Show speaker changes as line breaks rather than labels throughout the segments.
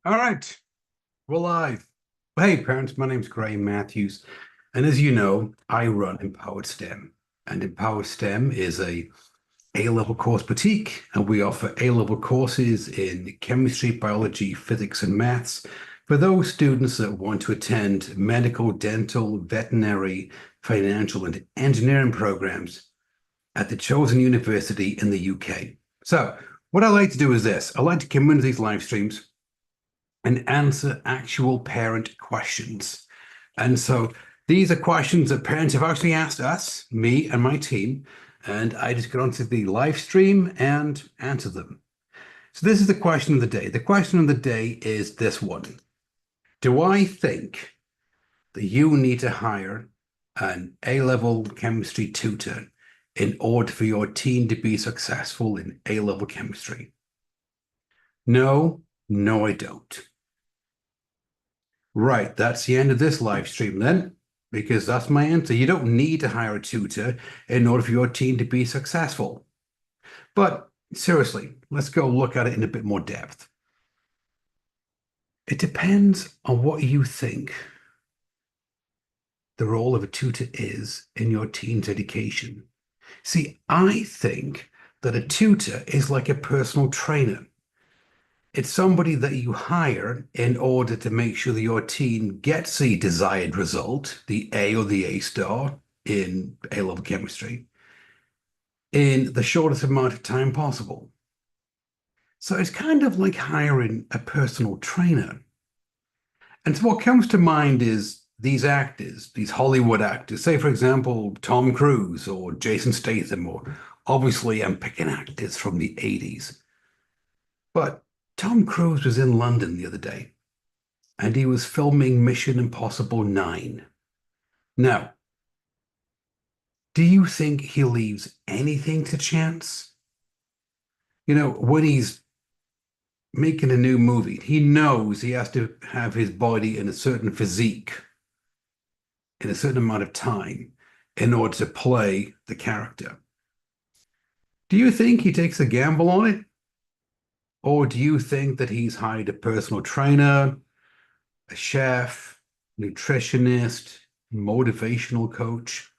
All right, we're live. Hey, parents, my name's Graham Matthews, and as you know, I run Empowered STEM. And Empowered STEM is a A-level course boutique, and we offer A-level courses in chemistry, biology, physics, and maths for those students that want to attend medical, dental, veterinary, financial, and engineering programs at the chosen university in the UK. So, what I like to do is this. I like to come into these live streams and answer actual parent questions. And so these are questions that parents have actually asked us, me and my team, and I just get onto the live stream and answer them. So this is the question of the day. The question of the day is this one. Do I think that you need to hire an A-level chemistry tutor in order for your teen to be successful in A-level chemistry? No, no, I don't. Right, that's the end of this live stream then, because that's my answer. You don't need to hire a tutor in order for your team to be successful. But seriously, let's go look at it in a bit more depth. It depends on what you think the role of a tutor is in your teen's education. See, I think that a tutor is like a personal trainer. It's somebody that you hire in order to make sure that your teen gets the desired result, the A or the A star in A-level chemistry, in the shortest amount of time possible. So it's kind of like hiring a personal trainer. And so what comes to mind is these actors, these Hollywood actors, say, for example, Tom Cruise or Jason Statham, or obviously I'm picking actors from the 80s. But Tom Cruise was in London the other day, and he was filming Mission Impossible 9. Now, do you think he leaves anything to chance? You know, when he's making a new movie, he knows he has to have his body in a certain physique in a certain amount of time in order to play the character. Do you think he takes a gamble on it? Or do you think that he's hired a personal trainer, a chef, nutritionist, motivational coach?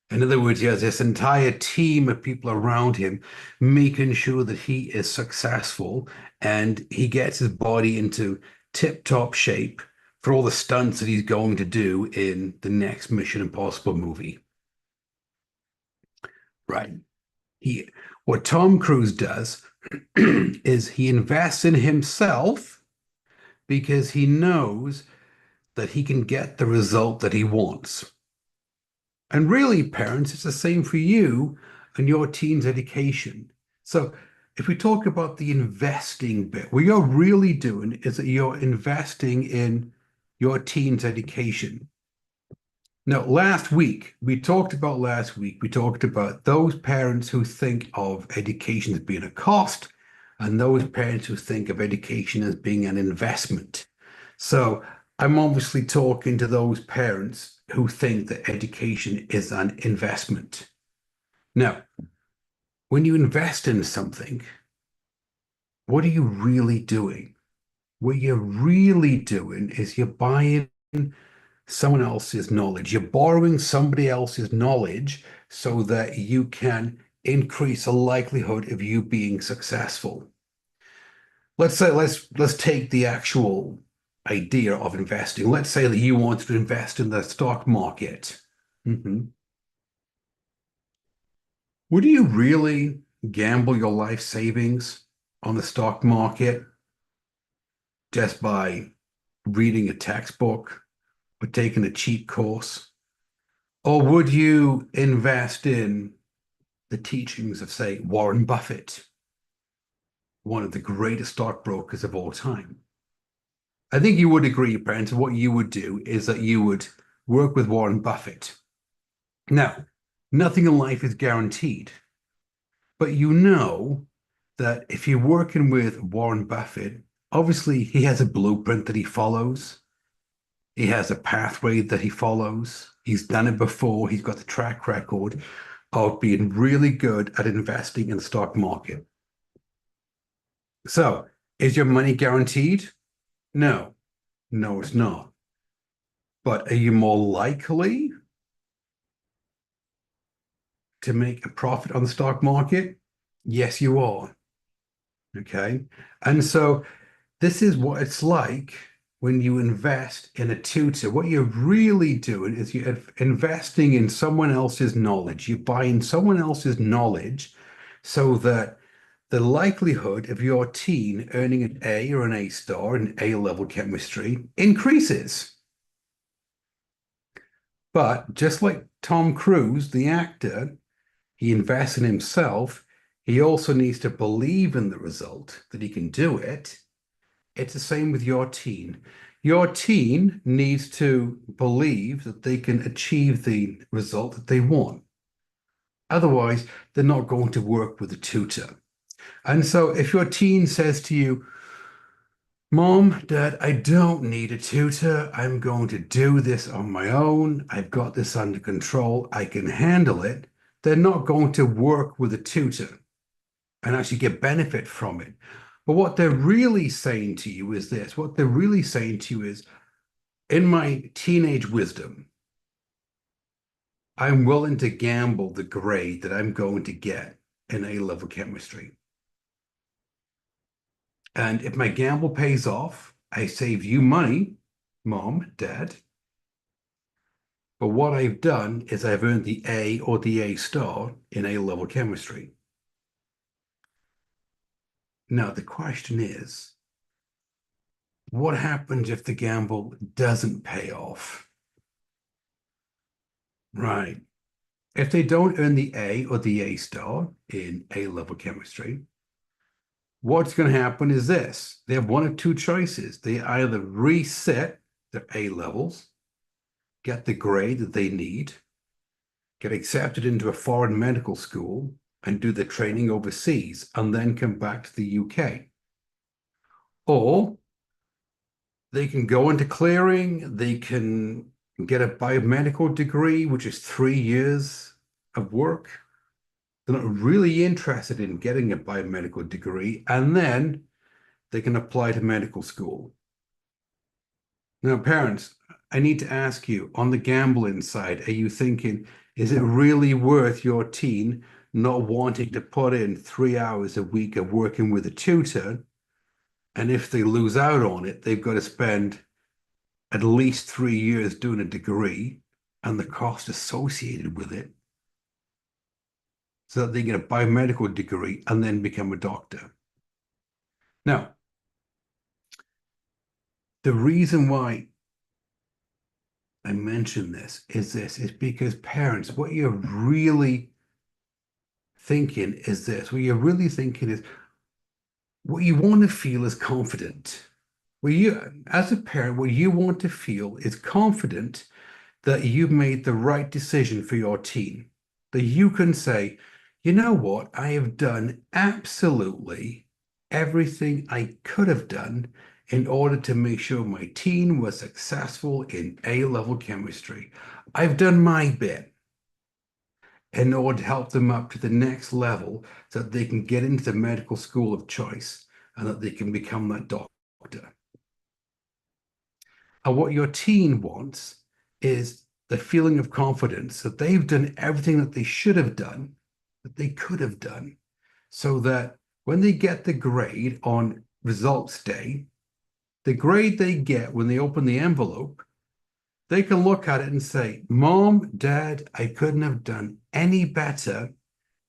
In other words, he has this entire team of people around him making sure that he is successful and he gets his body into tip-top shape for all the stunts that he's going to do in the next Mission Impossible movie. Right. What Tom Cruise does is he invests in himself because he knows that he can get the result that he wants. And really, parents, it's the same for you and your teen's education. So if we talk about the investing bit, what you're really doing is that you're investing in your teen's education. Now, we talked about those parents who think of education as being a cost and those parents who think of education as being an investment. So I'm obviously talking to those parents who think that education is an investment. Now, when you invest in something, what are you really doing? What you're really doing is you're buying someone else's knowledge. You're borrowing somebody else's knowledge so that you can increase the likelihood of you being successful. Let's take the actual idea of investing. Let's say that you wanted to invest in the stock market. Would you really gamble your life savings on the stock market just by reading a textbook or taking a cheap course? Or would you invest in the teachings of, say, Warren Buffett, one of the greatest stockbrokers of all time? I think you would agree, parents, what you would do is that you would work with Warren Buffett. Now, nothing in life is guaranteed, but you know that if you're working with Warren Buffett, obviously he has a blueprint that he follows. He has a pathway that he follows. He's done it before. He's got the track record of being really good at investing in the stock market. So, is your money guaranteed? No, no, it's not. But are you more likely to make a profit on the stock market? Yes, you are. Okay. And so this is what it's like when you invest in a tutor. What you're really doing is you're investing in someone else's knowledge. You're buying someone else's knowledge so that the likelihood of your teen earning an A or an A star in A level chemistry increases. But just like Tom Cruise, the actor, he invests in himself. He also needs to believe in the result, that he can do it. It's the same with your teen. Your teen needs to believe that they can achieve the result that they want. Otherwise, they're not going to work with a tutor. And so if your teen says to you, Mom, Dad, I don't need a tutor. I'm going to do this on my own. I've got this under control. I can handle it. They're not going to work with a tutor and actually get benefit from it. But what they're really saying to you is this. What they're really saying to you is, in my teenage wisdom, I'm willing to gamble the grade that I'm going to get in A-level chemistry. And if my gamble pays off, I save you money, Mom, Dad. But what I've done is I've earned the A or the A star in A-level chemistry. Now, the question is, what happens if the gamble doesn't pay off? Right. If they don't earn the A or the A star in A-level chemistry, what's going to happen is this. They have one of two choices. They either reset their A levels, get the grade that they need, get accepted into a foreign medical school, and do the training overseas, and then come back to the UK. Or they can go into clearing, they can get a biomedical degree, which is 3 years of work. They're not really interested in getting a biomedical degree, and then they can apply to medical school. Now, parents, I need to ask you, on the gambling side, are you thinking, is it really worth your teen not wanting to put in 3 hours a week of working with a tutor? And if they lose out on it, they've got to spend at least 3 years doing a degree and the cost associated with it so that they get a biomedical degree and then become a doctor. Now, the reason why I mention this is because parents, what you're really thinking is this. What you're really thinking is what you want to feel is confident. As a parent, what you want to feel is confident that you've made the right decision for your teen. That you can say, you know what, I have done absolutely everything I could have done in order to make sure my teen was successful in A-level chemistry. I've done my bit in order to help them up to the next level so that they can get into the medical school of choice and that they can become that doctor. And what your teen wants is the feeling of confidence that they've done everything that they should have done, that they could have done, so that when they get the grade on results day, the grade they get when they open the envelope, they can look at it and say, Mom, Dad, I couldn't have done any better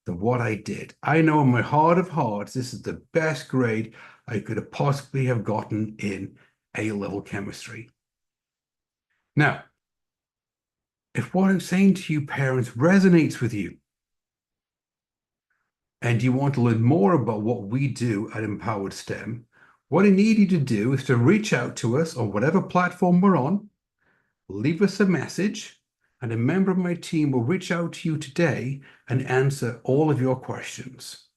than what I did. I know in my heart of hearts, this is the best grade I could have possibly have gotten in A-level chemistry. Now, if what I'm saying to you, parents, resonates with you, and you want to learn more about what we do at Empowered STEM, what I need you to do is to reach out to us on whatever platform we're on, leave us a message, and a member of my team will reach out to you today and answer all of your questions.